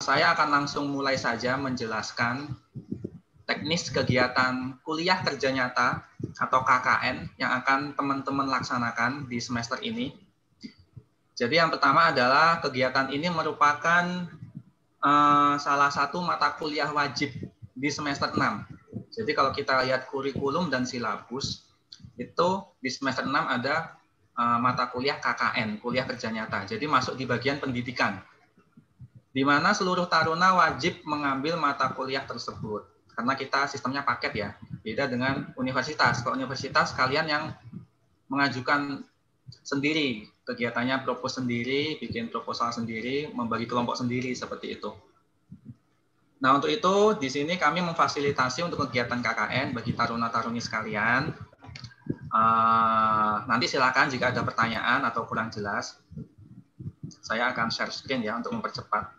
Saya akan langsung mulai saja menjelaskan teknis kegiatan kuliah kerja nyata atau KKN yang akan teman-teman laksanakan di semester ini. Jadi yang pertama adalah kegiatan ini merupakan salah satu mata kuliah wajib di semester 6. Jadi kalau kita lihat kurikulum dan silabus, itu di semester 6 ada mata kuliah KKN, kuliah kerja nyata. Jadi masuk di bagian pendidikan, di mana seluruh taruna wajib mengambil mata kuliah tersebut. Karena kita sistemnya paket ya, beda dengan universitas. Kalau universitas kalian yang mengajukan sendiri, kegiatannya propose sendiri, bikin proposal sendiri, membagi kelompok sendiri, seperti itu. Nah, untuk itu, di sini kami memfasilitasi untuk kegiatan KKN bagi taruna-taruni sekalian. Nanti silakan jika ada pertanyaan atau kurang jelas, saya akan share screen ya untuk mempercepat,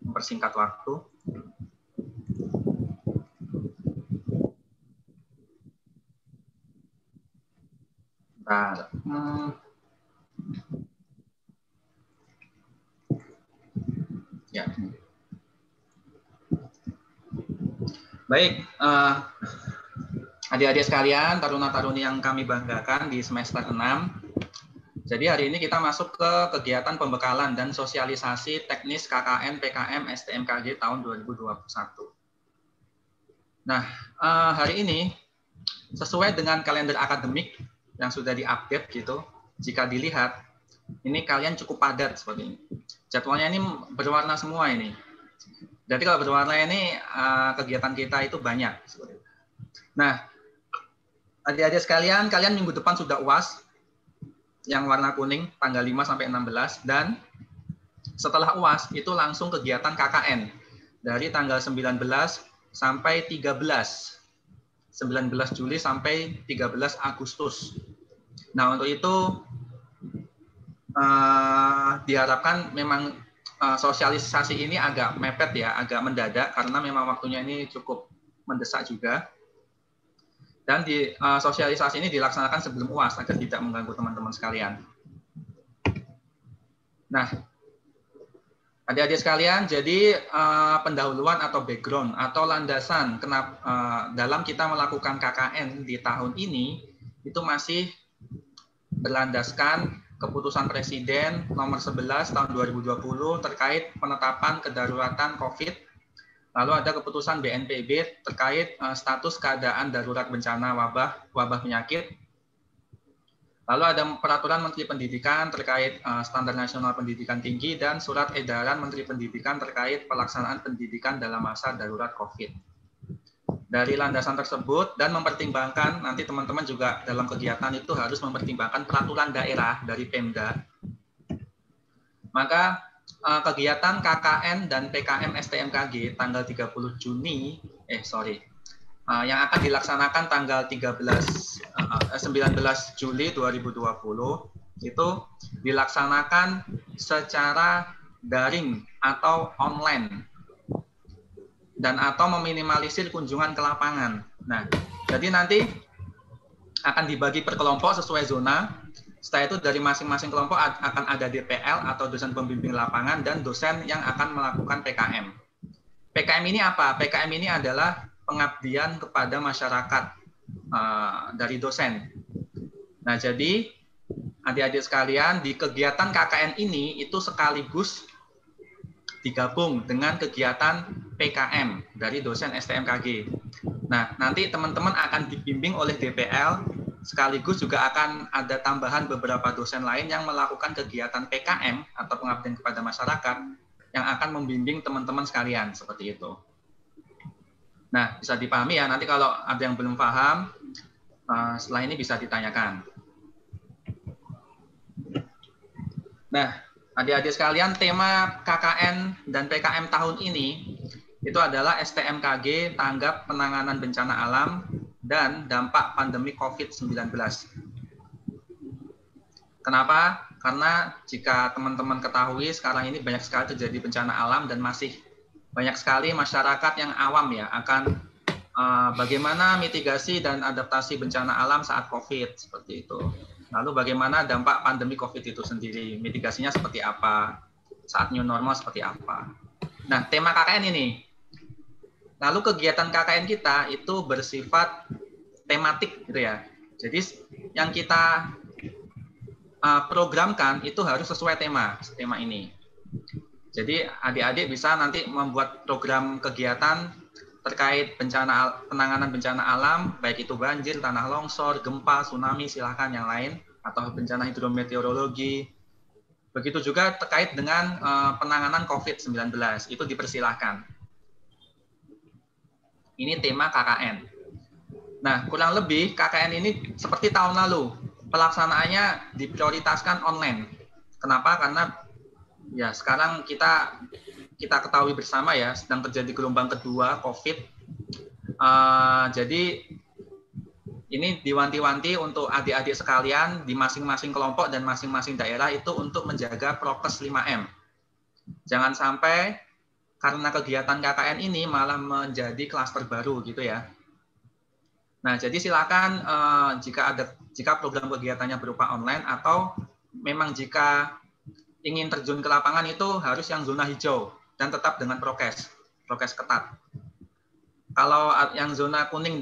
mempersingkat waktu. Bentar. Ya. Baik, adik-adik sekalian, taruna-taruni yang kami banggakan di semester 6. Jadi hari ini kita masuk ke kegiatan pembekalan dan sosialisasi teknis KKN PKM STMKG tahun 2021. Nah, hari ini sesuai dengan kalender akademik yang sudah diupdate gitu, jika dilihat, ini kalian cukup padat seperti ini. Jadwalnya ini berwarna semua ini. Jadi kalau berwarna ini kegiatan kita itu banyak. Nah, adik-adik sekalian, kalian minggu depan sudah UAS yang warna kuning tanggal 5 sampai 16, dan setelah UAS itu langsung kegiatan KKN dari tanggal 19 sampai 13. 19 Juli sampai 13 Agustus. Nah, untuk itu diharapkan memang sosialisasi ini agak mepet ya, agak mendadak karena memang waktunya ini cukup mendesak juga. Dan sosialisasi ini dilaksanakan sebelum UAS agar tidak mengganggu teman-teman sekalian. Nah, adik-adik sekalian, jadi pendahuluan atau background atau landasan dalam kita melakukan KKN di tahun ini itu masih berlandaskan keputusan Presiden nomor 11 tahun 2020 terkait penetapan kedaruratan COVID. Lalu ada keputusan BNPB terkait status keadaan darurat bencana wabah penyakit. Lalu ada peraturan Menteri Pendidikan terkait standar nasional pendidikan tinggi dan surat edaran Menteri Pendidikan terkait pelaksanaan pendidikan dalam masa darurat COVID. Dari landasan tersebut dan mempertimbangkan, nanti teman-teman juga dalam kegiatan itu harus mempertimbangkan peraturan daerah dari Pemda. Maka kegiatan KKN dan PKM STMKG tanggal 30 Juni, yang akan dilaksanakan tanggal 19 Juli 2020 itu dilaksanakan secara daring atau online dan atau meminimalisir kunjungan ke lapangan. Nah, jadi nanti akan dibagi per kelompok sesuai zona. Setelah itu dari masing-masing kelompok akan ada DPL atau dosen pembimbing lapangan dan dosen yang akan melakukan PKM. PKM ini apa? PKM ini adalah pengabdian kepada masyarakat dari dosen. Nah, jadi adik-adik sekalian, di kegiatan KKN ini itu sekaligus digabung dengan kegiatan PKM dari dosen STMKG. Nah, nanti teman-teman akan dibimbing oleh DPL, sekaligus juga akan ada tambahan beberapa dosen lain yang melakukan kegiatan PKM atau pengabdian kepada masyarakat yang akan membimbing teman-teman sekalian, seperti itu. Nah, bisa dipahami ya, nanti kalau ada yang belum paham, setelah ini bisa ditanyakan. Nah, adik-adik sekalian, tema KKN dan PKM tahun ini itu adalah STMKG Tanggap Penanganan Bencana Alam dan Dampak Pandemi COVID-19. Kenapa? Karena jika teman-teman ketahui, sekarang ini banyak sekali terjadi bencana alam dan masih banyak sekali masyarakat yang awam ya akan bagaimana mitigasi dan adaptasi bencana alam saat COVID, seperti itu. Lalu bagaimana dampak pandemi COVID itu sendiri, mitigasinya seperti apa, saat new normal seperti apa. Nah, tema KKN ini. Lalu kegiatan KKN kita itu bersifat tematik gitu ya. Jadi yang kita programkan itu harus sesuai tema ini. Jadi adik-adik bisa nanti membuat program kegiatan terkait penanganan bencana alam, baik itu banjir, tanah longsor, gempa, tsunami, silahkan yang lain, atau bencana hidrometeorologi. Begitu juga terkait dengan penanganan COVID-19, itu dipersilahkan. Ini tema KKN. Nah, kurang lebih KKN ini seperti tahun lalu, pelaksanaannya diprioritaskan online. Kenapa? Karena ya sekarang kita ketahui bersama ya, sedang terjadi gelombang kedua COVID. Jadi ini diwanti-wanti untuk adik-adik sekalian di masing-masing kelompok dan masing-masing daerah itu untuk menjaga prokes 5M. Jangan sampai karena kegiatan KKN ini malah menjadi klaster baru gitu ya. Nah, jadi silakan jika program kegiatannya berupa online atau memang jika ingin terjun ke lapangan itu harus yang zona hijau dan tetap dengan prokes ketat. Kalau yang zona kuning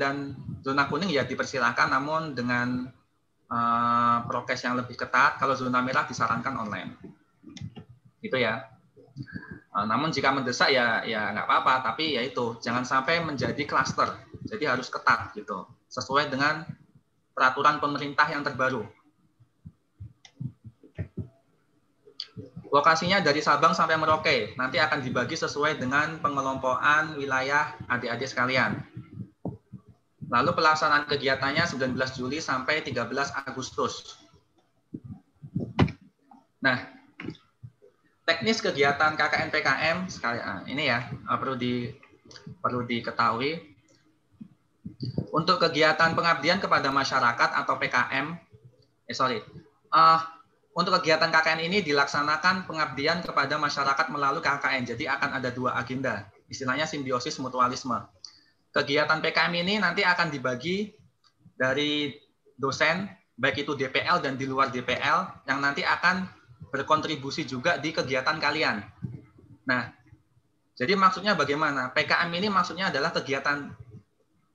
ya dipersilahkan, namun dengan prokes yang lebih ketat. Kalau zona merah disarankan online. Gitu ya. Namun jika mendesak ya nggak apa-apa, tapi ya itu jangan sampai menjadi klaster. Jadi harus ketat gitu, sesuai dengan peraturan pemerintah yang terbaru. Lokasinya dari Sabang sampai Merauke, nanti akan dibagi sesuai dengan pengelompokan wilayah adik-adik sekalian. Lalu pelaksanaan kegiatannya 19 Juli sampai 13 Agustus. Nah, teknis kegiatan KKN PKM ini ya perlu diketahui. Untuk kegiatan pengabdian kepada masyarakat atau PKM, untuk kegiatan KKN ini dilaksanakan pengabdian kepada masyarakat melalui KKN. Jadi akan ada dua agenda, istilahnya simbiosis mutualisme. Kegiatan PKM ini nanti akan dibagi dari dosen, baik itu DPL dan di luar DPL, yang nanti akan berkontribusi juga di kegiatan kalian. Nah, jadi maksudnya bagaimana? PKM ini maksudnya adalah kegiatan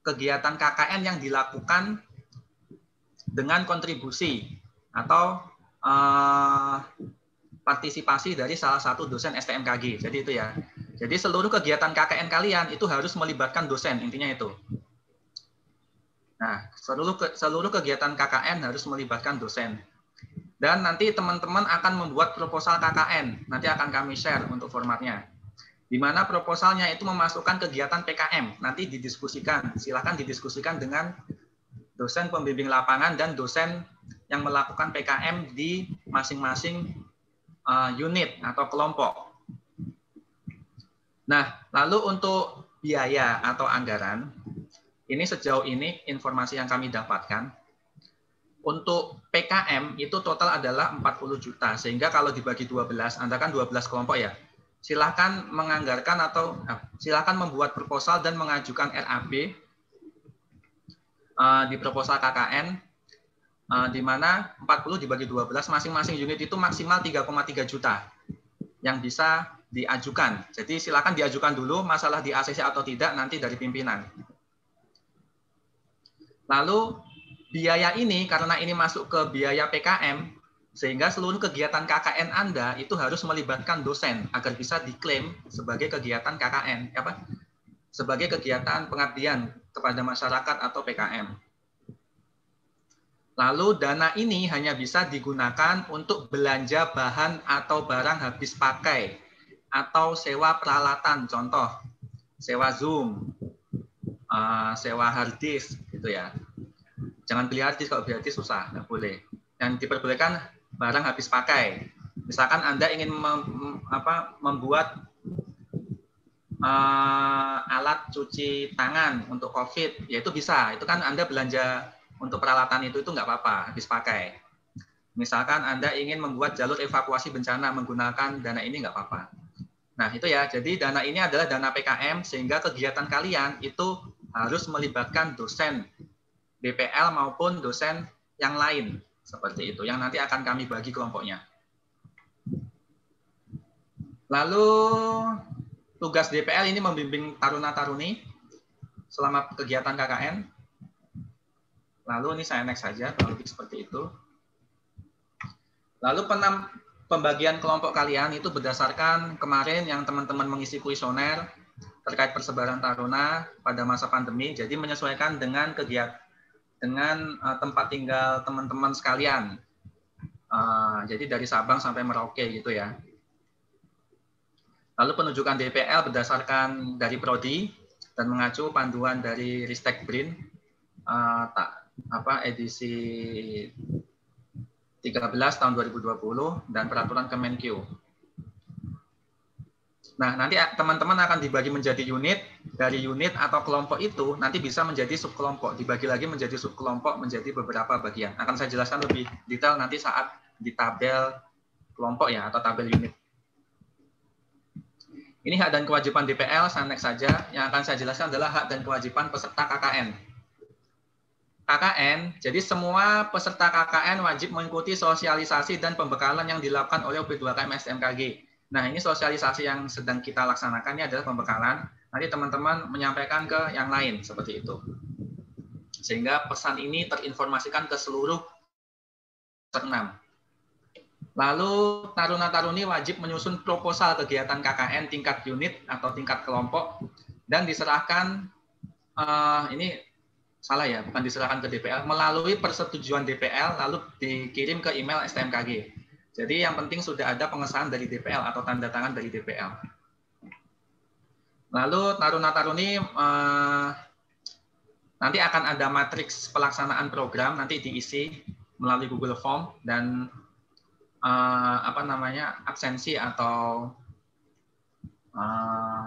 KKN yang dilakukan dengan kontribusi atau partisipasi dari salah satu dosen STMKG. Jadi itu ya. Jadi seluruh kegiatan KKN kalian itu harus melibatkan dosen, intinya itu. Nah, seluruh kegiatan KKN harus melibatkan dosen. Dan nanti teman-teman akan membuat proposal KKN. Nanti akan kami share untuk formatnya. Di mana proposalnya itu memasukkan kegiatan PKM. Nanti didiskusikan. Silakan didiskusikan dengan dosen pembimbing lapangan dan dosen yang melakukan PKM di masing-masing unit atau kelompok. Nah, lalu untuk biaya atau anggaran, ini sejauh ini informasi yang kami dapatkan, untuk PKM itu total adalah 40 juta, sehingga kalau dibagi 12, Anda kan 12 kelompok ya, silakan menganggarkan atau silakan membuat proposal dan mengajukan RAB di proposal KKN, di mana 40 dibagi 12, masing-masing unit itu maksimal 3,3 juta yang bisa diajukan. Jadi silakan diajukan dulu, masalah di ACC atau tidak nanti dari pimpinan. Lalu biaya ini karena ini masuk ke biaya PKM, sehingga seluruh kegiatan KKN Anda itu harus melibatkan dosen agar bisa diklaim sebagai kegiatan KKN, sebagai kegiatan pengabdian kepada masyarakat atau PKM. Lalu dana ini hanya bisa digunakan untuk belanja bahan atau barang habis pakai atau sewa peralatan, contoh sewa Zoom, sewa hard disk gitu ya. Jangan beli hard disk, kalau beli hard disk susah, nggak boleh. Yang diperbolehkan barang habis pakai. Misalkan Anda ingin membuat alat cuci tangan untuk COVID, ya itu bisa. Itu kan Anda belanja untuk peralatan itu nggak apa-apa, habis pakai. Misalkan Anda ingin membuat jalur evakuasi bencana menggunakan dana ini nggak apa-apa. Nah itu ya, jadi dana ini adalah dana PKM, sehingga kegiatan kalian itu harus melibatkan dosen DPL maupun dosen yang lain, seperti itu, yang nanti akan kami bagi kelompoknya. Lalu tugas DPL ini membimbing taruna-taruni selama kegiatan KKN. Lalu ini saya next saja, kurang lebih seperti itu. Lalu pembagian kelompok kalian itu berdasarkan kemarin yang teman-teman mengisi kuesioner terkait persebaran taruna pada masa pandemi. Jadi menyesuaikan dengan kegiatan, dengan tempat tinggal teman-teman sekalian. Jadi dari Sabang sampai Merauke gitu ya. Lalu penunjukan DPL berdasarkan dari prodi dan mengacu panduan dari Ristek BRIN edisi 13 tahun 2020 dan peraturan Kemenkyu. Nah, nanti teman-teman akan dibagi menjadi unit, dari unit atau kelompok itu nanti bisa menjadi subkelompok, dibagi lagi menjadi subkelompok menjadi beberapa bagian. Akan saya jelaskan lebih detail nanti saat di tabel kelompok ya, atau tabel unit. Ini hak dan kewajiban DPL, saya next saja. Yang akan saya jelaskan adalah hak dan kewajiban peserta KKN. KKN, jadi semua peserta KKN wajib mengikuti sosialisasi dan pembekalan yang dilakukan oleh UP2KM STMKG. Nah, ini sosialisasi yang sedang kita laksanakan ini adalah pembekalan. Nanti teman-teman menyampaikan ke yang lain seperti itu. Sehingga pesan ini terinformasikan ke seluruh 6. Lalu taruna-taruni wajib menyusun proposal kegiatan KKN tingkat unit atau tingkat kelompok dan diserahkan ini salah ya, bukan diserahkan ke DPL, melalui persetujuan DPL lalu dikirim ke email STMKG. Jadi yang penting sudah ada pengesahan dari DPL atau tanda tangan dari DPL. Lalu taruna-taruni nanti akan ada matriks pelaksanaan program nanti diisi melalui Google Form dan absensi atau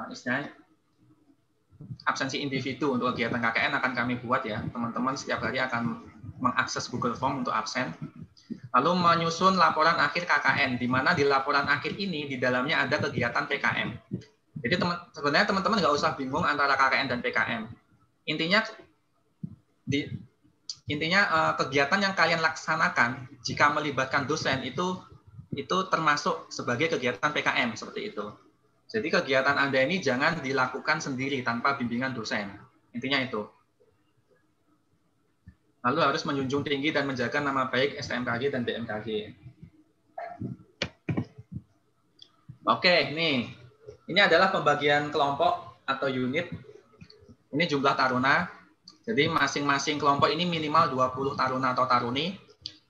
istilahnya absensi individu untuk kegiatan KKN akan kami buat ya. Teman-teman setiap hari akan mengakses Google Form untuk absen. Lalu menyusun laporan akhir KKN, di mana di laporan akhir ini di dalamnya ada kegiatan PKM. Jadi sebenarnya teman-teman nggak usah bingung antara KKN dan PKM. Intinya kegiatan yang kalian laksanakan jika melibatkan dosen itu termasuk sebagai kegiatan PKM seperti itu. Jadi kegiatan Anda ini jangan dilakukan sendiri tanpa bimbingan dosen. Intinya itu. Lalu harus menjunjung tinggi dan menjaga nama baik STMKG dan BMKG. Oke, nih. Ini adalah pembagian kelompok atau unit. Ini jumlah taruna. Jadi masing-masing kelompok ini minimal 20 taruna atau taruni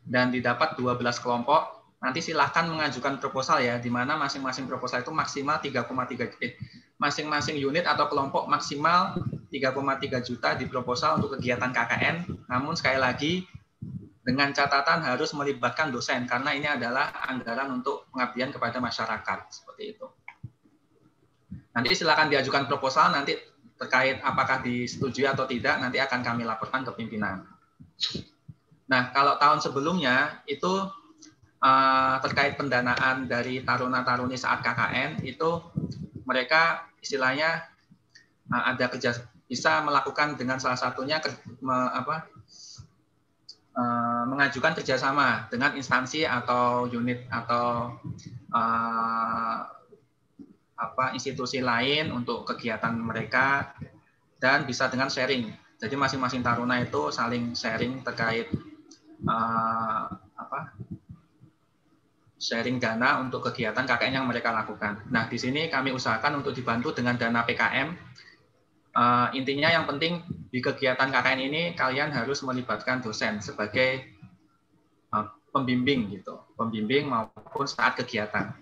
dan didapat 12 kelompok. Nanti silahkan mengajukan proposal ya, di mana masing-masing proposal itu maksimal 3,3 masing-masing unit atau kelompok maksimal 3,3 juta di proposal untuk kegiatan KKN. Namun sekali lagi dengan catatan harus melibatkan dosen karena ini adalah anggaran untuk pengabdian kepada masyarakat seperti itu. Nanti silakan diajukan proposal nanti terkait apakah disetujui atau tidak nanti akan kami laporkan ke pimpinan. Nah, kalau tahun sebelumnya itu terkait pendanaan dari taruna-taruni saat KKN itu mereka istilahnya ada bisa melakukan dengan salah satunya mengajukan kerjasama dengan instansi atau unit atau institusi lain untuk kegiatan mereka dan bisa dengan sharing. Jadi masing-masing taruna itu saling sharing terkait sharing dana untuk kegiatan KKN yang mereka lakukan. Nah, di sini kami usahakan untuk dibantu dengan dana PKM. Intinya yang penting di kegiatan KKN ini kalian harus melibatkan dosen sebagai pembimbing gitu, pembimbing maupun saat kegiatan.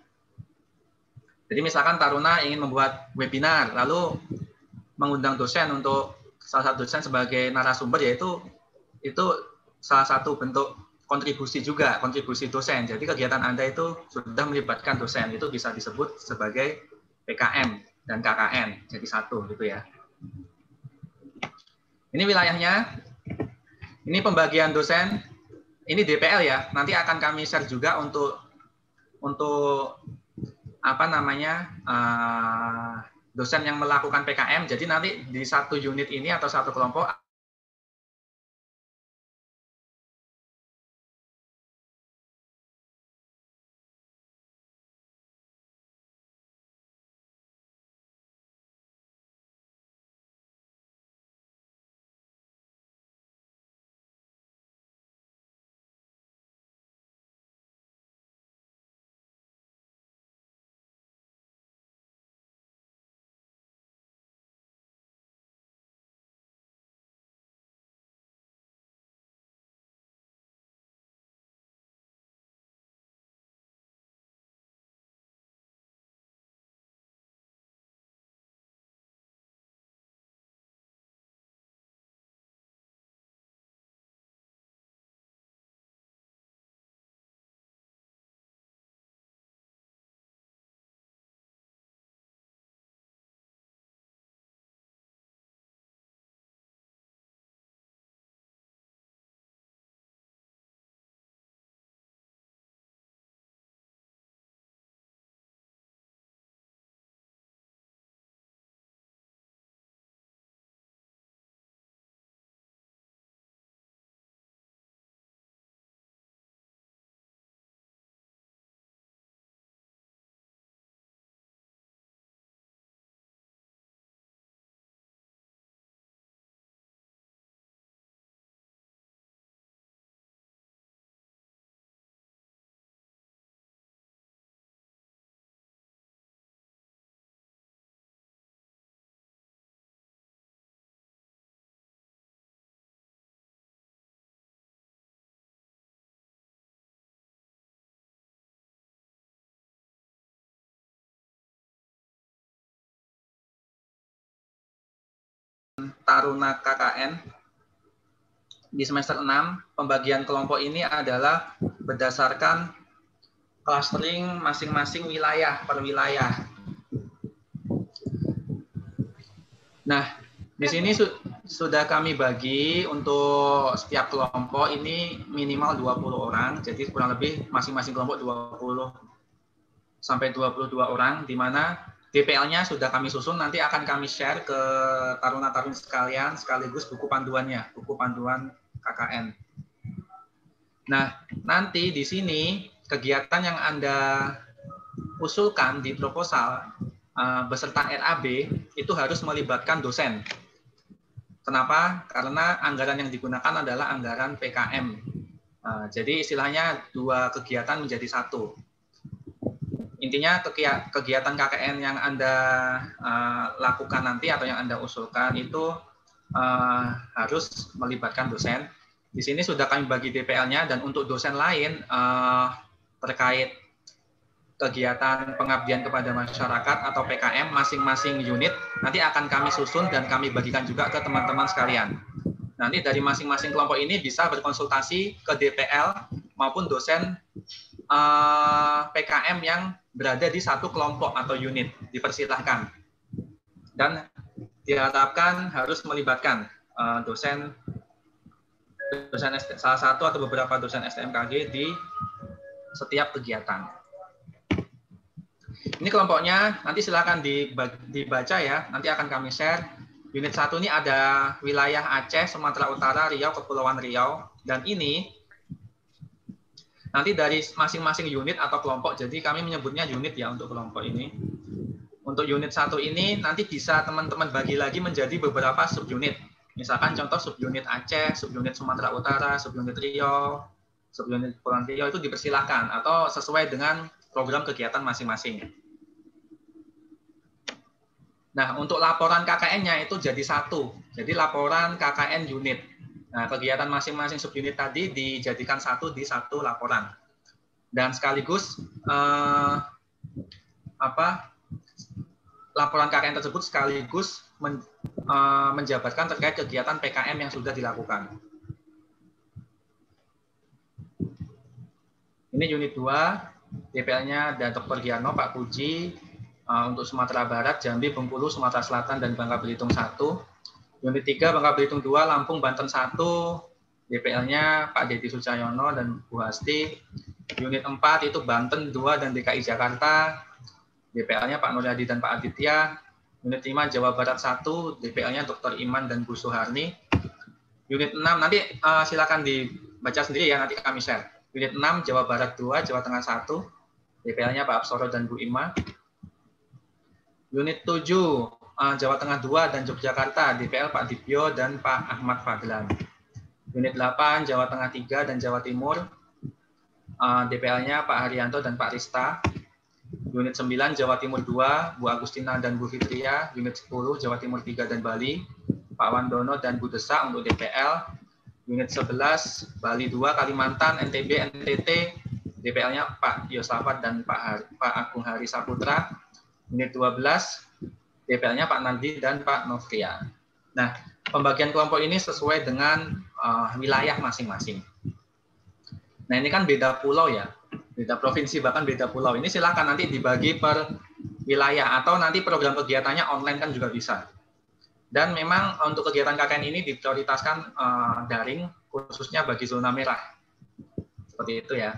Jadi misalkan taruna ingin membuat webinar, lalu mengundang dosen untuk salah satu dosen sebagai narasumber, yaitu itu salah satu bentuk kontribusi juga, kontribusi dosen. Jadi kegiatan Anda itu sudah melibatkan dosen, itu bisa disebut sebagai PKM dan KKN, jadi satu gitu ya. Ini wilayahnya, ini pembagian dosen, ini DPL ya, nanti akan kami share juga untuk dosen yang melakukan PKM. Jadi nanti di satu unit ini atau satu kelompok Taruna KKN di semester 6, pembagian kelompok ini adalah berdasarkan clustering masing-masing wilayah per wilayah. Nah, di sini sudah kami bagi untuk setiap kelompok ini minimal 20 orang, jadi kurang lebih masing-masing kelompok 20 sampai 22 orang, di mana DPL-nya sudah kami susun, nanti akan kami share ke taruna-taruni sekalian, sekaligus buku panduannya, buku panduan KKN. Nah, nanti di sini kegiatan yang Anda usulkan di proposal beserta RAB itu harus melibatkan dosen. Kenapa? Karena anggaran yang digunakan adalah anggaran PKM. Jadi istilahnya dua kegiatan menjadi satu. Intinya kegiatan KKN yang Anda lakukan nanti atau yang Anda usulkan itu harus melibatkan dosen. Di sini sudah kami bagi DPL-nya, dan untuk dosen lain terkait kegiatan pengabdian kepada masyarakat atau PKM masing-masing unit nanti akan kami susun dan kami bagikan juga ke teman-teman sekalian. Nanti dari masing-masing kelompok ini bisa berkonsultasi ke DPL maupun dosen PKM yang berada di satu kelompok atau unit, dipersilahkan. Dan diharapkan harus melibatkan dosen salah satu atau beberapa dosen STMKG di setiap kegiatan. Ini kelompoknya, nanti silakan dibaca ya, nanti akan kami share. Unit 1 ini ada wilayah Aceh, Sumatera Utara, Riau, Kepulauan Riau, dan ini nanti dari masing-masing unit atau kelompok, jadi kami menyebutnya unit ya untuk kelompok ini. Untuk unit 1 ini nanti bisa teman-teman bagi lagi menjadi beberapa subunit. Misalkan contoh subunit Aceh, subunit Sumatera Utara, subunit Riau, subunit Kepulauan Riau itu dipersilahkan atau sesuai dengan program kegiatan masing-masing. Nah, untuk laporan KKN-nya itu jadi satu. Jadi laporan KKN unit. Nah, kegiatan masing-masing subunit tadi dijadikan satu di satu laporan. Dan sekaligus laporan KKN tersebut sekaligus menjabarkan terkait kegiatan PKM yang sudah dilakukan. Ini unit 2, DPL-nya ada Dr. Giano, Pak Puji, untuk Sumatera Barat, Jambi, Bengkulu, Sumatera Selatan, dan Bangka Belitung 1. Unit 3, Bangka Belitung 2, Lampung, Banten 1, DPL-nya Pak Dedi Sucahyono dan Bu Hasti. Unit 4 itu Banten 2 dan DKI Jakarta, DPL-nya Pak Nuryadi dan Pak Aditya. Unit 5, Jawa Barat 1, DPL-nya Dr. Iman dan Bu Suharni. Unit 6, nanti silakan dibaca sendiri ya, nanti kami share. Unit 6, Jawa Barat 2, Jawa Tengah 1, DPL-nya Pak Absoro dan Bu Ima. Unit 7, Jawa Tengah 2 dan Yogyakarta, DPL Pak Dibyo dan Pak Ahmad Fadlan. Unit 8, Jawa Tengah 3 dan Jawa Timur, DPL-nya Pak Haryanto dan Pak Rista. Unit 9, Jawa Timur 2, Bu Agustina dan Bu Fitria. Unit 10, Jawa Timur 3 dan Bali, Pak Wandono dan Bu Desa untuk DPL. Unit 11, Bali 2, Kalimantan, NTB, NTT, DPL-nya Pak Yosafat dan Pak Agung Hari Saputra. Unit 12, DPL-nya Pak Nandi dan Pak Novria. Nah, pembagian kelompok ini sesuai dengan wilayah masing-masing. Nah, ini kan beda pulau ya, beda provinsi, bahkan beda pulau. Ini silakan nanti dibagi per wilayah, atau nanti program kegiatannya online kan juga bisa. Dan memang untuk kegiatan KKN ini diprioritaskan daring, khususnya bagi zona merah. Seperti itu ya.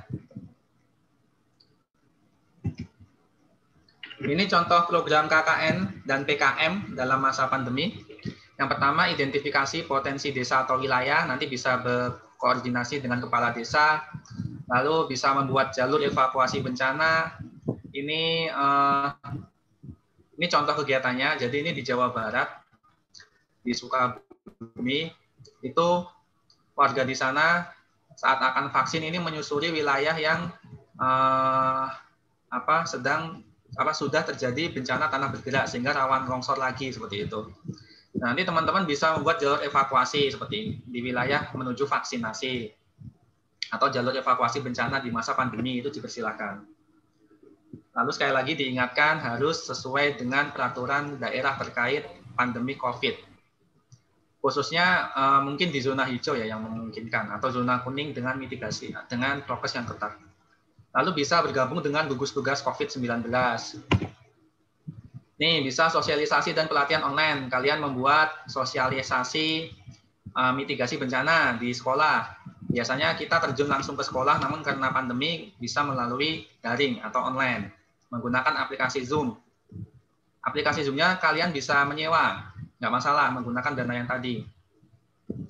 Ini contoh program KKN dan PKM dalam masa pandemi. Yang pertama, identifikasi potensi desa atau wilayah, nanti bisa berkoordinasi dengan kepala desa, lalu bisa membuat jalur evakuasi bencana. Ini contoh kegiatannya, jadi ini di Jawa Barat, di Sukabumi, itu warga di sana saat akan vaksin ini menyusuri wilayah yang sudah terjadi bencana tanah bergerak sehingga rawan longsor lagi seperti itu. Nah, nanti teman-teman bisa membuat jalur evakuasi seperti di wilayah menuju vaksinasi atau jalur evakuasi bencana di masa pandemi, itu dipersilakan. Lalu sekali lagi diingatkan harus sesuai dengan peraturan daerah terkait pandemi COVID. Khususnya mungkin di zona hijau ya yang memungkinkan, atau zona kuning dengan mitigasi, dengan prokes yang ketat. Lalu bisa bergabung dengan gugus tugas COVID-19. Nih, bisa sosialisasi dan pelatihan online. Kalian membuat sosialisasi mitigasi bencana di sekolah. Biasanya kita terjun langsung ke sekolah, namun karena pandemi bisa melalui daring atau online, menggunakan aplikasi Zoom. Aplikasi Zoom-nya kalian bisa menyewa, nggak masalah, menggunakan dana yang tadi.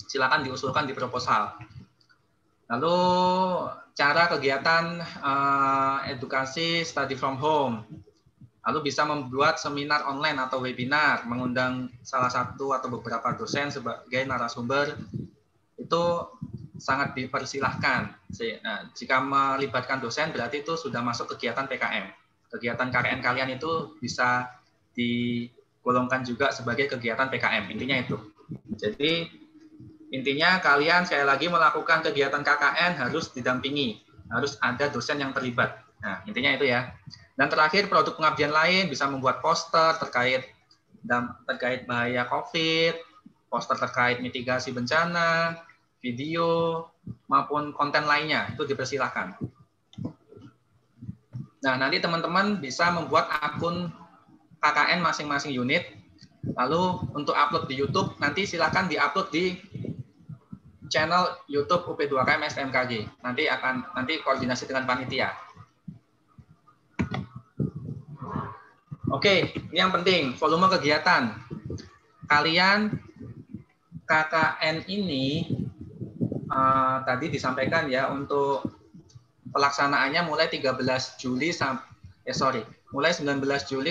Silakan diusulkan di proposal. Lalu cara kegiatan edukasi study from home. Lalu bisa membuat seminar online atau webinar, mengundang salah satu atau beberapa dosen sebagai narasumber, itu sangat dipersilahkan. Nah, jika melibatkan dosen berarti itu sudah masuk kegiatan PKM. Kegiatan KKN kalian itu bisa digolongkan juga sebagai kegiatan PKM. Intinya itu. Jadi intinya kalian sekali lagi melakukan kegiatan KKN harus didampingi, harus ada dosen yang terlibat. Nah, intinya itu ya. Dan terakhir, produk pengabdian lain bisa membuat poster terkait bahaya COVID, poster terkait mitigasi bencana, video, maupun konten lainnya, itu dipersilahkan. Nah, nanti teman-teman bisa membuat akun KKN masing-masing unit, lalu untuk upload di YouTube, nanti silakan di-upload di channel YouTube UP2KM STMKG. Nanti koordinasi dengan panitia. Oke, ini yang penting, volume kegiatan. Kalian KKN ini tadi disampaikan ya, untuk pelaksanaannya mulai 19 Juli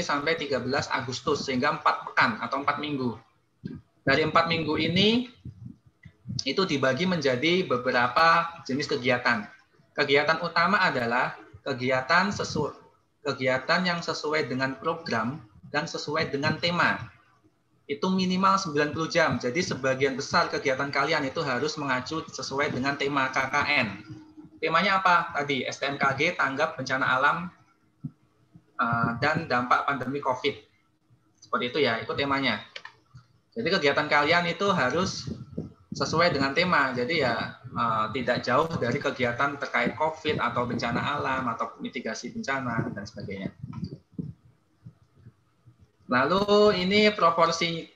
sampai 13 Agustus, sehingga 4 pekan atau 4 minggu. Dari 4 minggu ini itu dibagi menjadi beberapa jenis kegiatan. Kegiatan utama adalah kegiatan yang sesuai dengan program dan sesuai dengan tema. Itu minimal 90 jam. Jadi sebagian besar kegiatan kalian itu harus mengacu sesuai dengan tema KKN. Temanya apa? Tadi STMKG, tanggap bencana alam dan dampak pandemi COVID. Seperti itu ya, itu temanya. Jadi kegiatan kalian itu harus sesuai dengan tema. Jadi ya tidak jauh dari kegiatan terkait COVID atau bencana alam atau mitigasi bencana dan sebagainya. Lalu ini proporsi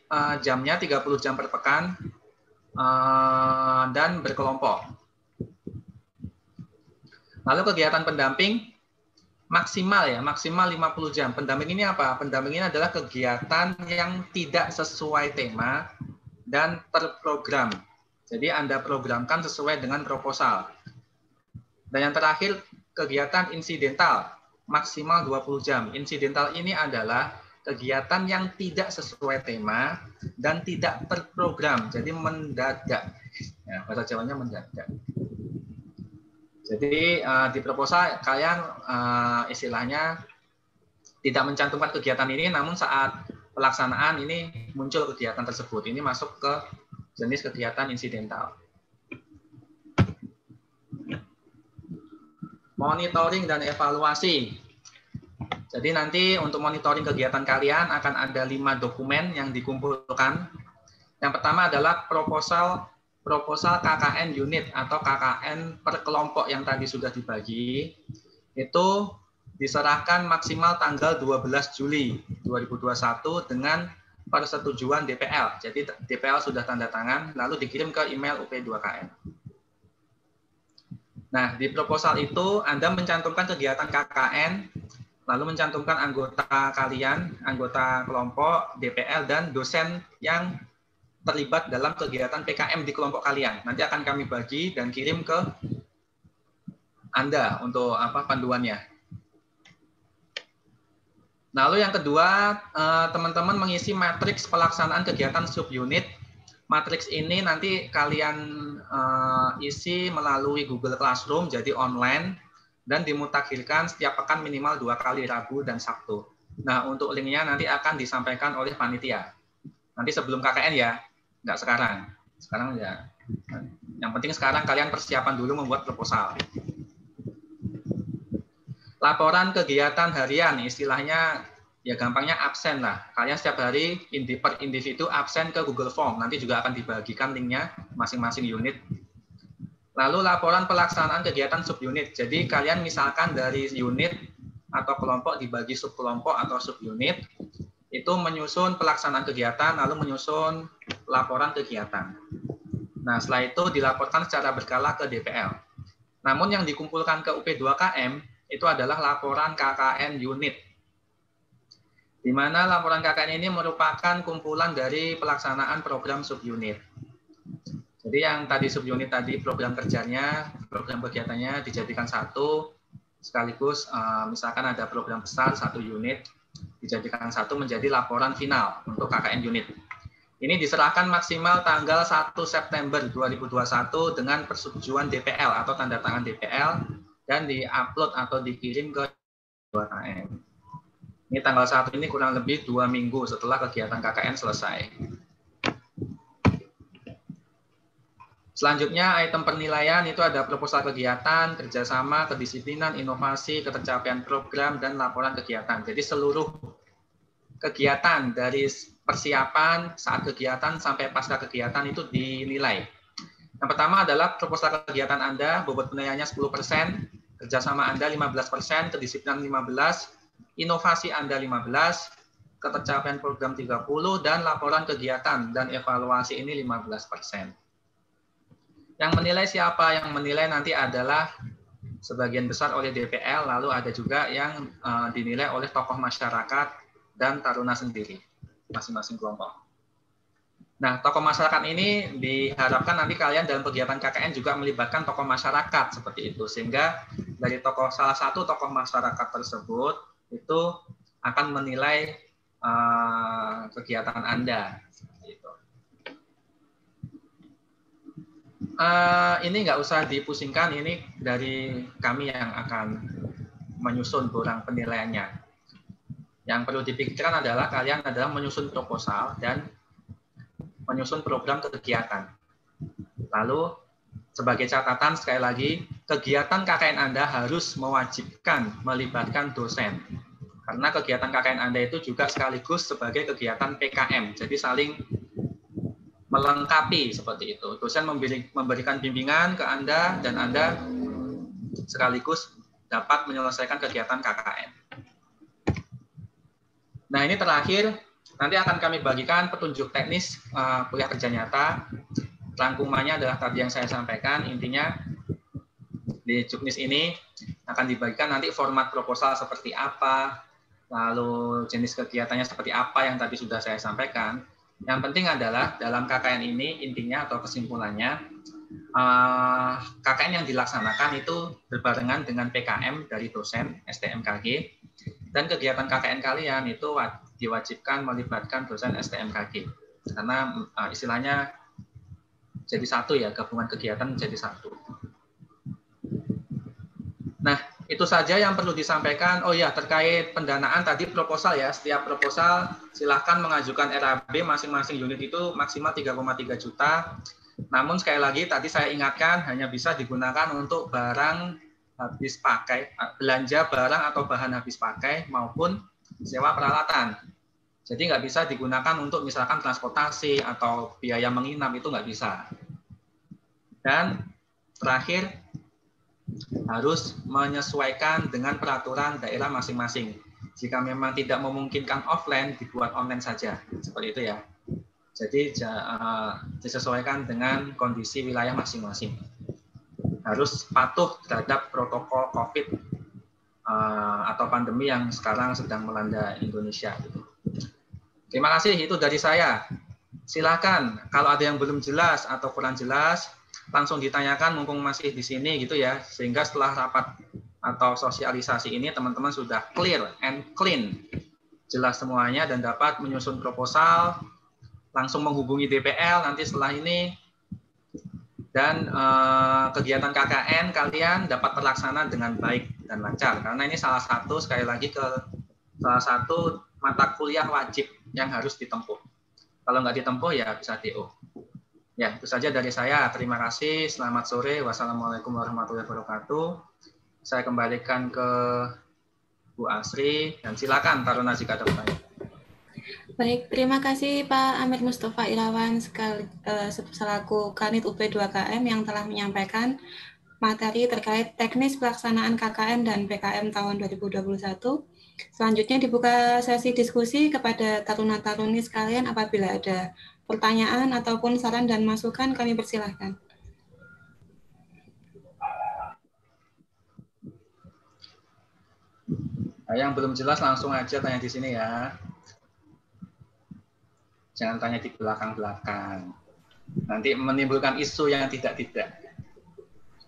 jamnya 30 jam per pekan dan berkelompok. Lalu kegiatan pendamping maksimal 50 jam. Pendamping ini apa? Pendamping ini adalah kegiatan yang tidak sesuai tema dan terprogram. Jadi Anda programkan sesuai dengan proposal. Dan yang terakhir, kegiatan insidental maksimal 20 jam. Insidental ini adalah kegiatan yang tidak sesuai tema dan tidak terprogram. Jadi mendadak. Ya, bahasa Jawanya mendadak. Jadi di proposal kalian istilahnya tidak mencantumkan kegiatan ini, namun saat pelaksanaan ini muncul kegiatan tersebut. Ini masuk ke jenis kegiatan insidental. Monitoring dan evaluasi. Jadi nanti untuk monitoring kegiatan kalian akan ada 5 dokumen yang dikumpulkan. Yang pertama adalah proposal KKN unit atau KKN per kelompok yang tadi sudah dibagi. Itu diserahkan maksimal tanggal 12 Juli 2021 dengan persetujuan DPL. Jadi DPL sudah tanda tangan, lalu dikirim ke email UP2KM. Nah, di proposal itu Anda mencantumkan kegiatan KKN, lalu mencantumkan anggota kalian, anggota kelompok, DPL, dan dosen yang terlibat dalam kegiatan PKM di kelompok kalian. Nanti akan kami bagi dan kirim ke Anda untuk panduannya. Lalu yang kedua, teman-teman mengisi matriks pelaksanaan kegiatan subunit. Matriks ini nanti kalian isi melalui Google Classroom, jadi online, dan dimutakhirkan setiap pekan minimal 2 kali, Rabu dan Sabtu. Nah, untuk linknya nanti akan disampaikan oleh panitia. Nanti sebelum KKN ya, nggak sekarang. Sekarang ya. Yang penting sekarang kalian persiapan dulu membuat proposal. Laporan kegiatan harian, istilahnya ya gampangnya absen lah. Kalian setiap hari per individu absen ke Google Form. Nanti juga akan dibagikan linknya masing-masing unit. Lalu laporan pelaksanaan kegiatan subunit. Jadi kalian misalkan dari unit atau kelompok dibagi subkelompok atau subunit, itu menyusun pelaksanaan kegiatan, lalu menyusun laporan kegiatan. Nah, setelah itu dilaporkan secara berkala ke DPL. Namun yang dikumpulkan ke UP2KM itu adalah laporan KKN unit. Di mana laporan KKN ini merupakan kumpulan dari pelaksanaan program subunit. Jadi yang tadi subunit tadi program kerjanya, program kegiatannya dijadikan satu, sekaligus misalkan ada program besar satu unit, dijadikan satu menjadi laporan final untuk KKN unit. Ini diserahkan maksimal tanggal 1 September 2021 dengan persetujuan DPL atau tanda tangan DPL dan diupload atau dikirim ke UP2KM. Ini tanggal 1 ini kurang lebih 2 minggu setelah kegiatan KKN selesai. Selanjutnya item penilaian itu ada proposal kegiatan, kerjasama, kedisiplinan, inovasi, ketercapaian program, dan laporan kegiatan. Jadi seluruh kegiatan dari persiapan saat kegiatan sampai pasca kegiatan itu dinilai. Yang pertama adalah proposal kegiatan Anda, bobot penilaiannya 10%, kerjasama Anda 15%, kedisiplinan 15%, inovasi Anda 15%, ketercapaian program 30%, dan laporan kegiatan dan evaluasi ini 15%. Yang menilai siapa? Yang menilai nanti adalah sebagian besar oleh DPL, lalu ada juga yang dinilai oleh tokoh masyarakat dan taruna sendiri, masing-masing kelompok. Nah, tokoh masyarakat ini diharapkan nanti kalian dalam kegiatan KKN juga melibatkan tokoh masyarakat seperti itu, sehingga dari salah satu tokoh masyarakat tersebut itu akan menilai kegiatan Anda. Ini nggak usah dipusingkan, ini dari kami yang akan menyusun borang penilaiannya. Yang perlu dipikirkan adalah kalian adalah menyusun proposal dan menyusun program kegiatan. Lalu sebagai catatan sekali lagi, kegiatan KKN Anda harus mewajibkan melibatkan dosen. Karena kegiatan KKN Anda itu juga sekaligus sebagai kegiatan PKM, jadi saling melengkapi seperti itu. Dosen memberikan bimbingan ke Anda dan Anda sekaligus dapat menyelesaikan kegiatan KKN. Nah, ini terakhir, nanti akan kami bagikan petunjuk teknis kuliah kerja nyata. Rangkumannya adalah tadi yang saya sampaikan, intinya di juknis ini akan dibagikan nanti format proposal seperti apa, lalu jenis kegiatannya seperti apa yang tadi sudah saya sampaikan. Yang penting adalah dalam KKN ini intinya atau kesimpulannya, KKN yang dilaksanakan itu berbarengan dengan PKM dari dosen STMKG, dan kegiatan KKN kalian itu diwajibkan melibatkan dosen STMKG, karena istilahnya jadi satu ya, gabungan kegiatan menjadi satu. Nah, itu saja yang perlu disampaikan. Oh ya, terkait pendanaan tadi proposal ya, setiap proposal silahkan mengajukan RAB masing-masing unit itu maksimal 3,3 juta. Namun sekali lagi tadi saya ingatkan hanya bisa digunakan untuk barang habis pakai, belanja barang atau bahan habis pakai maupun sewa peralatan. Jadi nggak bisa digunakan untuk misalkan transportasi atau biaya menginap, itu nggak bisa. Dan terakhir, harus menyesuaikan dengan peraturan daerah masing-masing. Jika memang tidak memungkinkan offline, dibuat online saja. Seperti itu ya. Jadi disesuaikan dengan kondisi wilayah masing-masing. Harus patuh terhadap protokol COVID atau pandemi yang sekarang sedang melanda Indonesia. Terima kasih, itu dari saya. Silakan, kalau ada yang belum jelas atau kurang jelas, langsung ditanyakan mumpung masih di sini gitu ya, sehingga setelah rapat atau sosialisasi ini teman-teman sudah clear and clean, jelas semuanya dan dapat menyusun proposal, langsung menghubungi DPL nanti setelah ini, dan kegiatan KKN kalian dapat terlaksana dengan baik dan lancar, karena ini salah satu, sekali lagi, salah satu mata kuliah wajib yang harus ditempuh. Kalau nggak ditempuh ya bisa DO. Ya, itu saja dari saya. Terima kasih. Selamat sore. Wassalamualaikum warahmatullahi wabarakatuh. Saya kembalikan ke Bu Asri, dan silakan Taruna jika ada pertanyaan. Baik, terima kasih Pak Amir Mustafa Irawan selaku Kanit UP 2KM yang telah menyampaikan materi terkait teknis pelaksanaan KKN dan PKM tahun 2021. Selanjutnya dibuka sesi diskusi kepada taruna-taruni sekalian. Apabila ada pertanyaan ataupun saran dan masukan, kami persilahkan. Nah, yang belum jelas langsung aja tanya di sini ya. Jangan tanya di belakang-belakang. Nanti menimbulkan isu yang tidak-tidak.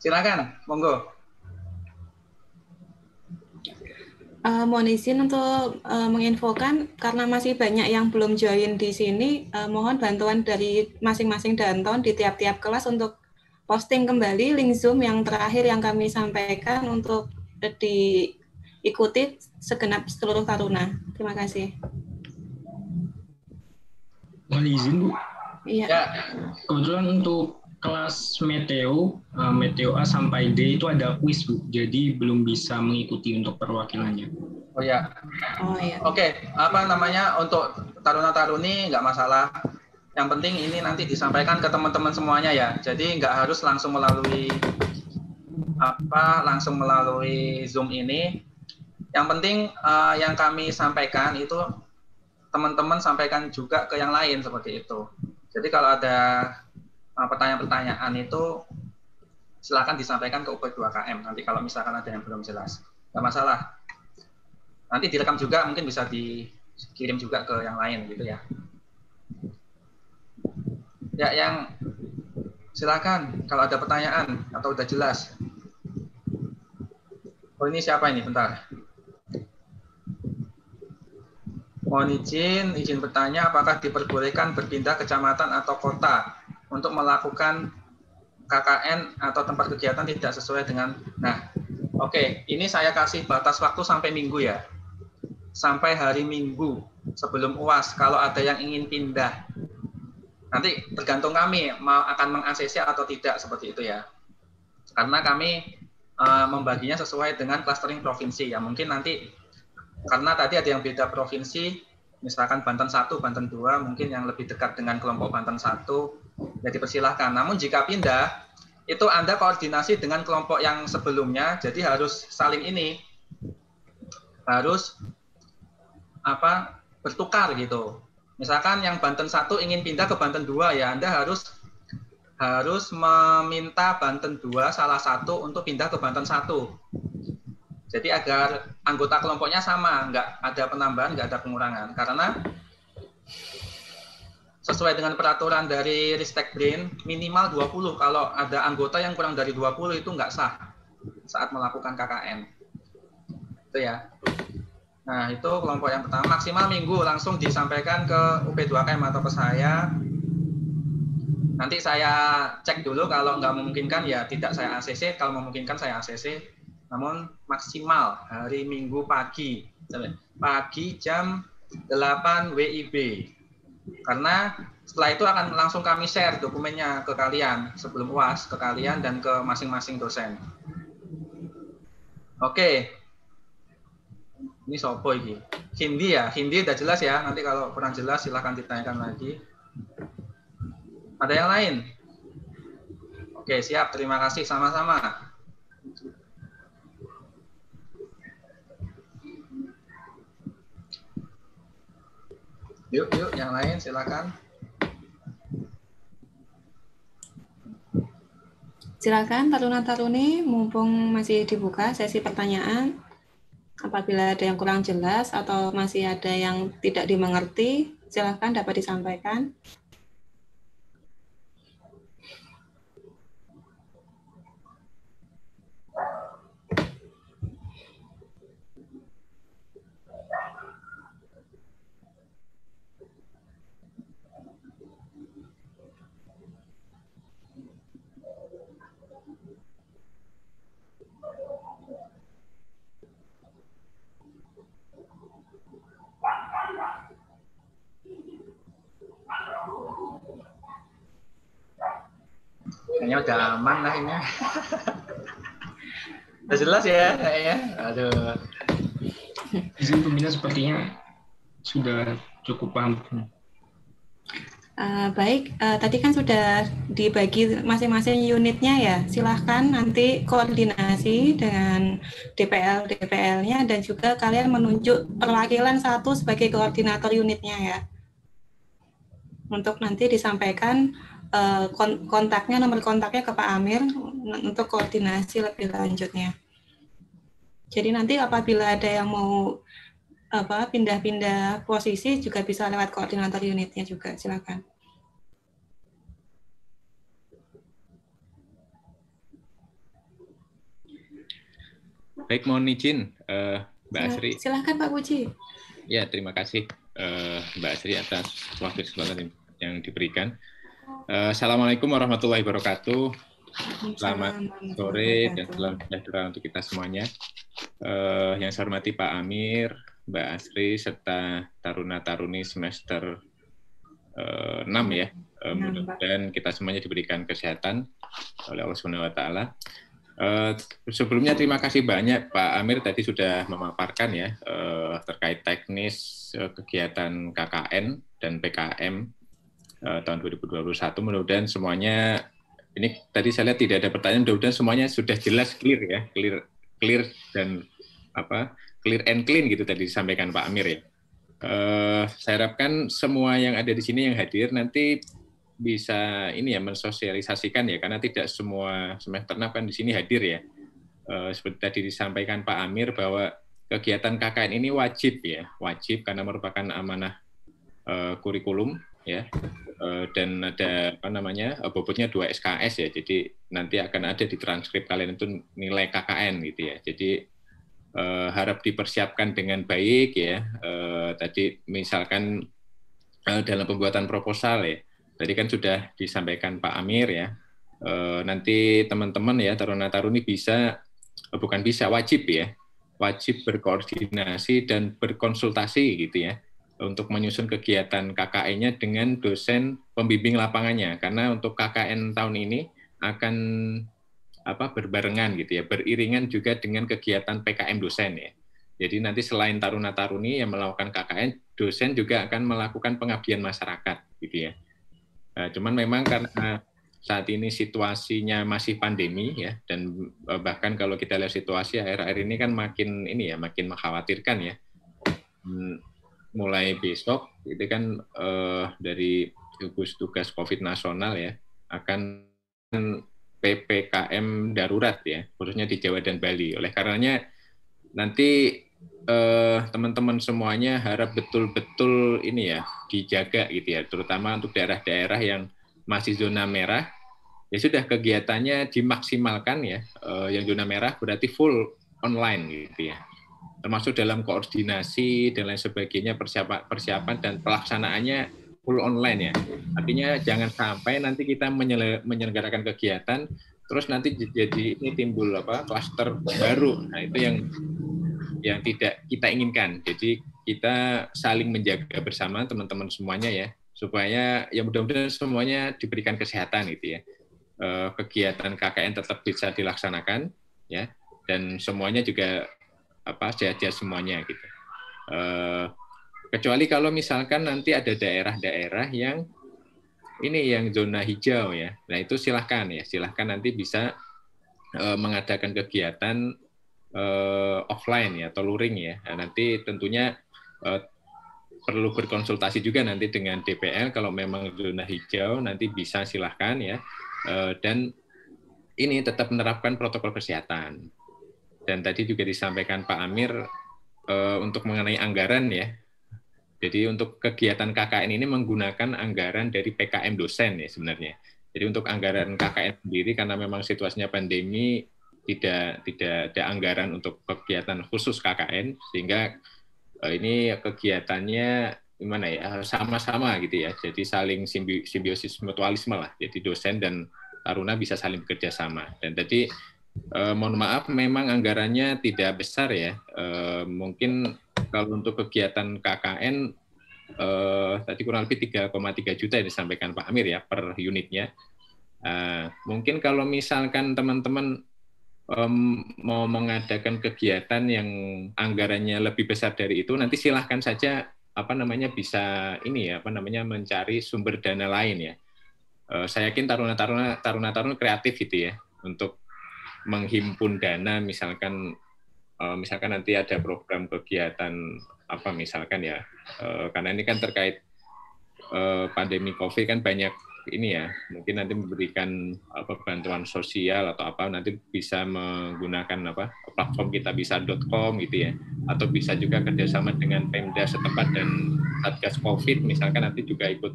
Silakan, monggo. Mohon izin untuk menginfokan, karena masih banyak yang belum join di sini, mohon bantuan dari masing-masing danton di tiap-tiap kelas untuk posting kembali link Zoom yang terakhir yang kami sampaikan untuk diikuti segenap seluruh taruna. Terima kasih. Mohon izin, Bu. Iya. Ya. Kebetulan untuk kelas Meteo A sampai D itu ada kuis, Bu. Jadi belum bisa mengikuti untuk perwakilannya. Oh ya. Oh ya. Oke, apa namanya, untuk taruna-taruni nggak masalah. Yang penting ini nanti disampaikan ke teman-teman semuanya ya. Jadi nggak harus langsung melalui Zoom ini. Yang penting yang kami sampaikan itu teman-teman sampaikan juga ke yang lain seperti itu. Jadi kalau ada pertanyaan-pertanyaan itu silakan disampaikan ke UP 2KM. Nanti kalau misalkan ada yang belum jelas, nggak masalah. Nanti direkam juga, mungkin bisa dikirim juga ke yang lain gitu ya. Ya, yang silakan kalau ada pertanyaan atau udah jelas. Oh, ini siapa ini? Bentar. Mohon izin bertanya, apakah diperbolehkan berpindah kecamatan atau kota untuk melakukan KKN atau tempat kegiatan tidak sesuai dengan... Nah, oke, ini saya kasih batas waktu sampai Minggu ya. Sampai hari Minggu sebelum UAS, kalau ada yang ingin pindah. Nanti tergantung kami mau akan meng-ACC atau tidak, seperti itu ya. Karena kami membaginya sesuai dengan clustering provinsi ya. Mungkin nanti karena tadi ada yang beda provinsi, misalkan Banten 1, Banten 2, mungkin yang lebih dekat dengan kelompok Banten 1, ya dipersilahkan. Namun jika pindah, itu Anda koordinasi dengan kelompok yang sebelumnya, jadi harus saling ini, harus bertukar gitu. Misalkan yang Banten 1 ingin pindah ke Banten 2, ya Anda harus meminta Banten 2 salah satu untuk pindah ke Banten 1. Jadi agar anggota kelompoknya sama, nggak ada penambahan, nggak ada pengurangan. Karena sesuai dengan peraturan dari Ristek Brin, minimal 20. Kalau ada anggota yang kurang dari 20 itu nggak sah saat melakukan KKN. Itu ya. Nah, itu kelompok yang pertama. Maksimal Minggu langsung disampaikan ke UP2KM atau ke saya. Nanti saya cek dulu, kalau nggak memungkinkan ya tidak saya ACC, kalau memungkinkan saya ACC. Namun maksimal hari Minggu pagi jam 8 WIB. Karena setelah itu akan langsung kami share dokumennya ke kalian sebelum UAS, ke kalian dan ke masing-masing dosen. Oke. Ini sopo ini? Hindi ya? Hindi udah jelas ya. Nanti kalau kurang jelas silahkan ditanyakan lagi. Ada yang lain? Oke, siap. Terima kasih sama-sama. Yuk, yang lain silakan. Silakan taruna-taruni, mumpung masih dibuka sesi pertanyaan. Apabila ada yang kurang jelas atau masih ada yang tidak dimengerti, silakan dapat disampaikan. Kayaknya udah aman lah ini. Udah jelas ya kayaknya. Aduh. Izin pembina sepertinya sudah cukup paham. Baik, tadi kan sudah dibagi masing-masing unitnya ya. Silahkan nanti koordinasi dengan DPL-nya dan juga kalian menunjuk perwakilan satu sebagai koordinator unitnya ya. Untuk nanti disampaikan kontaknya, nomor kontaknya ke Pak Amir untuk koordinasi lebih lanjutnya. Jadi nanti apabila ada yang mau pindah-pindah posisi juga bisa lewat koordinator unitnya juga, silakan. Baik, mohon izin Mbak Asri. Silakan Pak Puji. Ya, terima kasih Mbak Asri atas waktu kesempatan yang diberikan. Assalamualaikum warahmatullahi wabarakatuh. Selamat sore dan salam sejahtera untuk kita semuanya. Yang saya hormati Pak Amir, Mbak Asri, serta taruna-taruni semester 6 ya. Mudah-mudahan kita semuanya diberikan kesehatan oleh Allah Subhanahu wa Ta'ala. Sebelumnya terima kasih banyak Pak Amir tadi sudah memaparkan ya terkait teknis kegiatan KKN dan PKM tahun 2021. Mudah-mudahan semuanya ini tadi saya lihat tidak ada pertanyaan, mudah-mudahan semuanya sudah jelas, clear ya, clear dan clear and clean gitu tadi disampaikan Pak Amir ya. Saya harapkan semua yang ada di sini yang hadir nanti bisa ini ya mensosialisasikan ya, karena tidak semua semester 6 kan di sini hadir ya. Seperti tadi disampaikan Pak Amir bahwa kegiatan KKN ini wajib ya, wajib karena merupakan amanah kurikulum ya. Dan ada bobotnya 2 SKS ya, jadi nanti akan ada di transkrip kalian itu nilai KKN gitu ya. Jadi harap dipersiapkan dengan baik ya. Tadi misalkan dalam pembuatan proposal ya, tadi kan sudah disampaikan Pak Amir ya. Nanti teman-teman ya taruna-taruni wajib ya, wajib berkoordinasi dan berkonsultasi gitu ya, untuk menyusun kegiatan KKN-nya dengan dosen pembimbing lapangannya, karena untuk KKN tahun ini akan berbarengan gitu ya, beriringan juga dengan kegiatan PKM dosen ya. Jadi nanti selain taruna-taruni yang melakukan KKN, dosen juga akan melakukan pengabdian masyarakat gitu ya. Cuman memang karena saat ini situasinya masih pandemi ya, dan bahkan kalau kita lihat situasi akhir-akhir ini kan makin mengkhawatirkan ya. Mulai besok itu kan dari gugus tugas COVID nasional ya akan PPKM darurat ya, khususnya di Jawa dan Bali. Oleh karenanya nanti teman-teman semuanya harap betul-betul ini ya dijaga gitu ya, terutama untuk daerah-daerah yang masih zona merah ya sudah kegiatannya dimaksimalkan ya. Yang zona merah berarti full online gitu ya, termasuk dalam koordinasi dan lain sebagainya, persiapan dan pelaksanaannya full online ya. Artinya jangan sampai nanti kita menyelenggarakan kegiatan terus nanti jadi ini timbul klaster baru. Nah, itu yang tidak kita inginkan. Jadi kita saling menjaga bersama teman-teman semuanya ya, supaya ya mudah-mudahan semuanya diberikan kesehatan gitu ya. Kegiatan KKN tetap bisa dilaksanakan ya, dan semuanya juga sehat-sehat semuanya gitu. Kecuali kalau misalkan nanti ada daerah-daerah yang zona hijau ya. Nah, itu silahkan nanti bisa mengadakan kegiatan offline ya atau luring ya. Nah, nanti tentunya perlu berkonsultasi juga nanti dengan DPL kalau memang zona hijau, nanti bisa silahkan ya. Dan ini tetap menerapkan protokol kesehatan. Dan tadi juga disampaikan Pak Amir untuk mengenai anggaran ya. Jadi untuk kegiatan KKN ini menggunakan anggaran dari PKM dosen ya sebenarnya. Jadi untuk anggaran KKN sendiri karena memang situasinya pandemi tidak ada anggaran untuk kegiatan khusus KKN, sehingga ini kegiatannya gimana ya, sama-sama gitu ya. Jadi saling simbiosis mutualisme lah. Jadi dosen dan taruna bisa saling bekerja sama. Dan tadi mohon maaf memang anggarannya tidak besar ya. Mungkin kalau untuk kegiatan KKN tadi kurang lebih 3,3 juta yang disampaikan Pak Amir ya per unitnya. Mungkin kalau misalkan teman-teman mau mengadakan kegiatan yang anggarannya lebih besar dari itu, nanti silahkan saja bisa mencari sumber dana lain ya. Saya yakin taruna-taruna kreatif gitu ya untuk menghimpun dana, misalkan nanti ada program kegiatan misalkan ya, karena ini kan terkait pandemi COVID kan banyak ini ya, mungkin nanti memberikan bantuan sosial atau nanti bisa menggunakan platform kitabisa.com gitu ya, atau bisa juga kerjasama dengan Pemda setempat dan Satgas COVID misalkan nanti juga ikut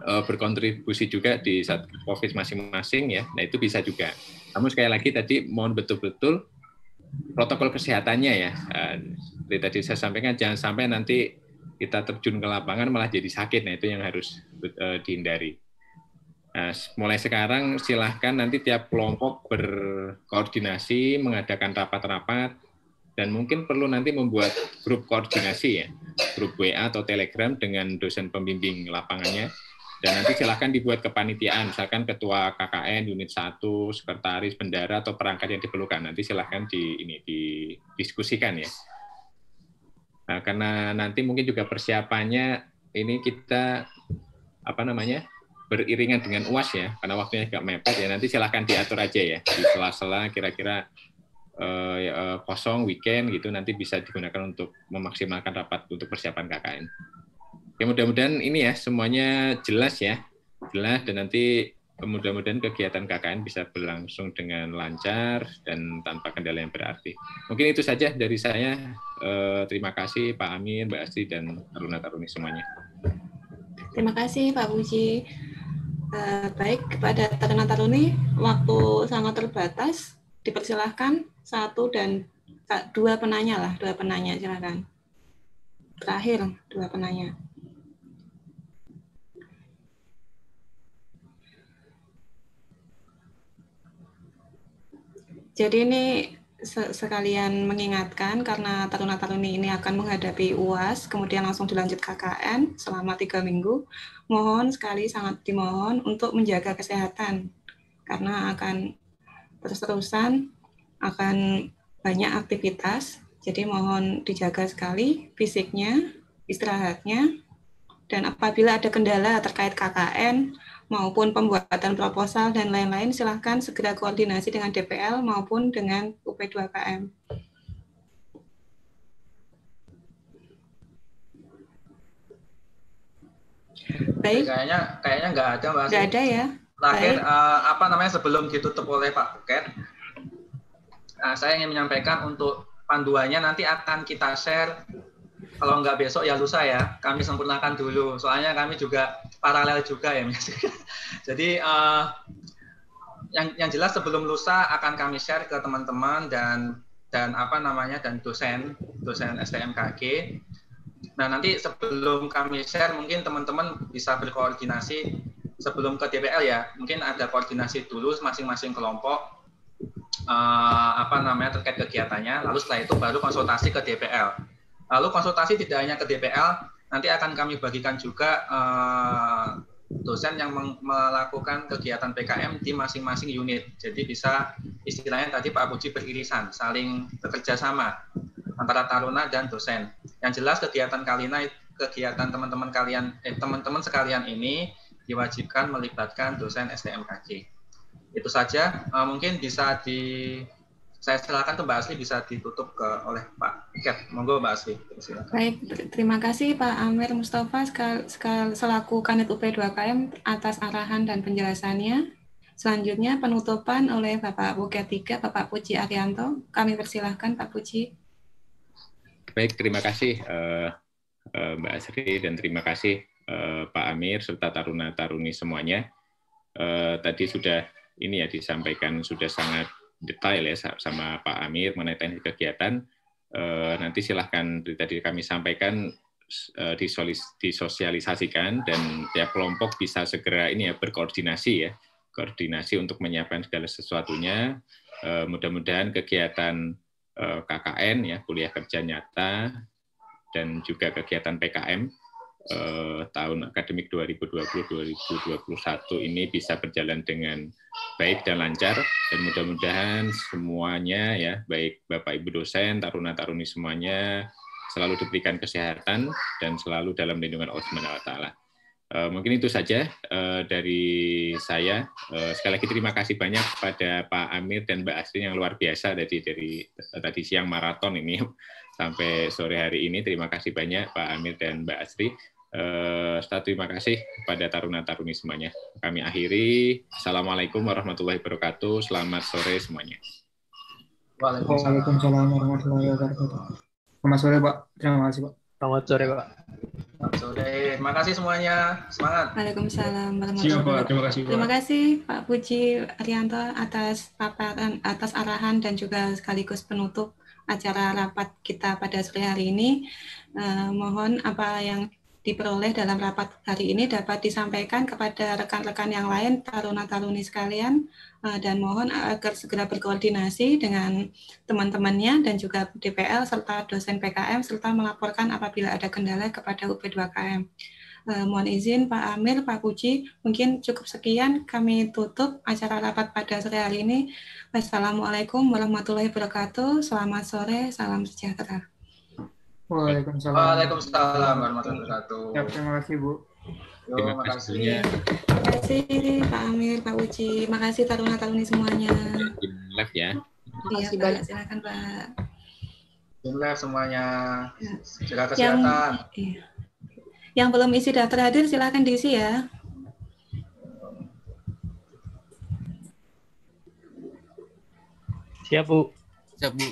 berkontribusi juga di Satgas COVID masing-masing ya. Nah itu bisa juga. Namun sekali lagi tadi mohon betul-betul protokol kesehatannya ya. Seperti tadi saya sampaikan, jangan sampai nanti kita terjun ke lapangan malah jadi sakit. Nah itu yang harus dihindari. Nah, mulai sekarang silahkan nanti tiap kelompok berkoordinasi, mengadakan rapat-rapat, dan mungkin perlu nanti membuat grup koordinasi ya, grup WA atau Telegram dengan dosen pembimbing lapangannya. Dan nanti silahkan dibuat kepanitiaan, misalkan ketua KKN, unit 1, sekretaris, bendara, atau perangkat yang diperlukan. Nanti silahkan didiskusikan ya. Nah, karena nanti mungkin juga persiapannya ini kita beriringan dengan UAS ya, karena waktunya agak mepet ya. Nanti silahkan diatur aja ya di sela-sela kira-kira kosong weekend gitu, nanti bisa digunakan untuk memaksimalkan rapat untuk persiapan KKN. Ya mudah-mudahan ini ya semuanya jelas ya, dan nanti mudah-mudahan kegiatan KKN bisa berlangsung dengan lancar dan tanpa kendala yang berarti. Mungkin itu saja dari saya. Terima kasih Pak Amir, Mbak Astri, dan taruna-taruni semuanya. Terima kasih Pak Puji. Baik, kepada taruna-taruni, waktu sangat terbatas. Dipersilahkan 1 dan 2 penanya lah, 2 penanya silakan. Terakhir 2 penanya. Jadi ini sekalian mengingatkan karena taruna-taruni ini akan menghadapi UAS, kemudian langsung dilanjut KKN selama 3 minggu. Mohon sekali, sangat dimohon untuk menjaga kesehatan karena akan terus-terusan akan banyak aktivitas. Jadi mohon dijaga sekali fisiknya, istirahatnya, dan apabila ada kendala terkait KKN maupun pembuatan proposal dan lain-lain, silahkan segera koordinasi dengan DPL maupun dengan UP2KM. Baik. Kayaknya nggak ada, Mbak. Nggak ada ya. Terakhir, sebelum ditutup oleh Pak Buket, saya ingin menyampaikan untuk panduannya nanti akan kita share. Kalau nggak besok ya lusa ya, kami sempurnakan dulu. Soalnya kami juga paralel juga ya. Jadi yang jelas sebelum lusa akan kami share ke teman-teman dan dosen STMKG. Nah nanti sebelum kami share mungkin teman-teman bisa berkoordinasi sebelum ke DPL ya. Mungkin ada koordinasi dulu masing-masing kelompok terkait kegiatannya. Lalu setelah itu baru konsultasi ke DPL. Lalu konsultasi tidak hanya ke DPL, nanti akan kami bagikan juga dosen yang melakukan kegiatan PKM di masing-masing unit. Jadi bisa istilahnya tadi Pak Puji beririsan, saling bekerja sama antara taruna dan dosen. Yang jelas kegiatan teman-teman sekalian ini diwajibkan melibatkan dosen STMKG. Itu saja, mungkin bisa saya silakan ke Mbak Asli, bisa ditutup oleh Pak Ket. Monggo Mbak Asli. Silakan. Baik, terima kasih Pak Amir Mustafa selaku Kanit UP2KM atas arahan dan penjelasannya. Selanjutnya penutupan oleh Bapak Buket 3, Bapak Puji Arianto. Kami persilahkan Pak Puji. Baik, terima kasih Mbak Asri dan terima kasih Pak Amir serta taruna-taruni semuanya. Tadi sudah disampaikan sudah sangat detail ya sama Pak Amir mengenai teknik kegiatan. Nanti silahkan tadi kami sampaikan disosialisasikan dan tiap kelompok bisa segera berkoordinasi untuk menyiapkan segala sesuatunya. Mudah-mudahan kegiatan KKN kuliah kerja nyata dan juga kegiatan PKM tahun akademik 2020-2021 ini bisa berjalan dengan baik dan lancar, dan mudah-mudahan semuanya ya, baik Bapak Ibu dosen, taruna-taruni semuanya selalu diberikan kesehatan dan selalu dalam lindungan Allah Subhanahu wa taala. Mungkin itu saja dari saya. Sekali lagi terima kasih banyak kepada Pak Amir dan Mbak Asri yang luar biasa dari tadi siang maraton ini sampai sore hari ini. Terima kasih banyak Pak Amir dan Mbak Asri. Terima kasih kepada taruna-taruni semuanya. Kami akhiri. Assalamualaikum warahmatullahi wabarakatuh. Selamat sore semuanya. Waalaikumsalam warahmatullahi wabarakatuh. Selamat sore, Pak. Terima kasih, Pak. Selamat sore, Pak. Selamat sore. Terima kasih semuanya. Semangat. Waalaikumsalam Siap, Pak. Terima kasih, Pak. Terima kasih Pak Puji Arianto atas paparan, atas arahan dan juga sekaligus penutup acara rapat kita pada sore hari ini. Mohon apa yang diperoleh dalam rapat hari ini dapat disampaikan kepada rekan-rekan yang lain, taruna-taruni sekalian, dan mohon agar segera berkoordinasi dengan teman-temannya dan juga DPL serta dosen PKM serta melaporkan apabila ada kendala kepada UP2KM. Mohon izin Pak Amir, Pak Puji, mungkin cukup sekian, kami tutup acara rapat pada sore hari ini. Wassalamualaikum warahmatullahi wabarakatuh. Selamat sore, salam sejahtera. Waalaikumsalam. Waalaikumsalam warahmatullahi wabarakatuh. Ya, terima kasih, Bu. Terima kasih. Terima kasih Pak Amir, Pak Uci. Terima kasih taruna-taruni semuanya. Live ya. Iya, Pak. Silakan Pak. Bismillah semuanya. Jaga kesehatan. Yang belum isi daftar hadir silakan diisi ya. Siap, Bu. Siap, Bu.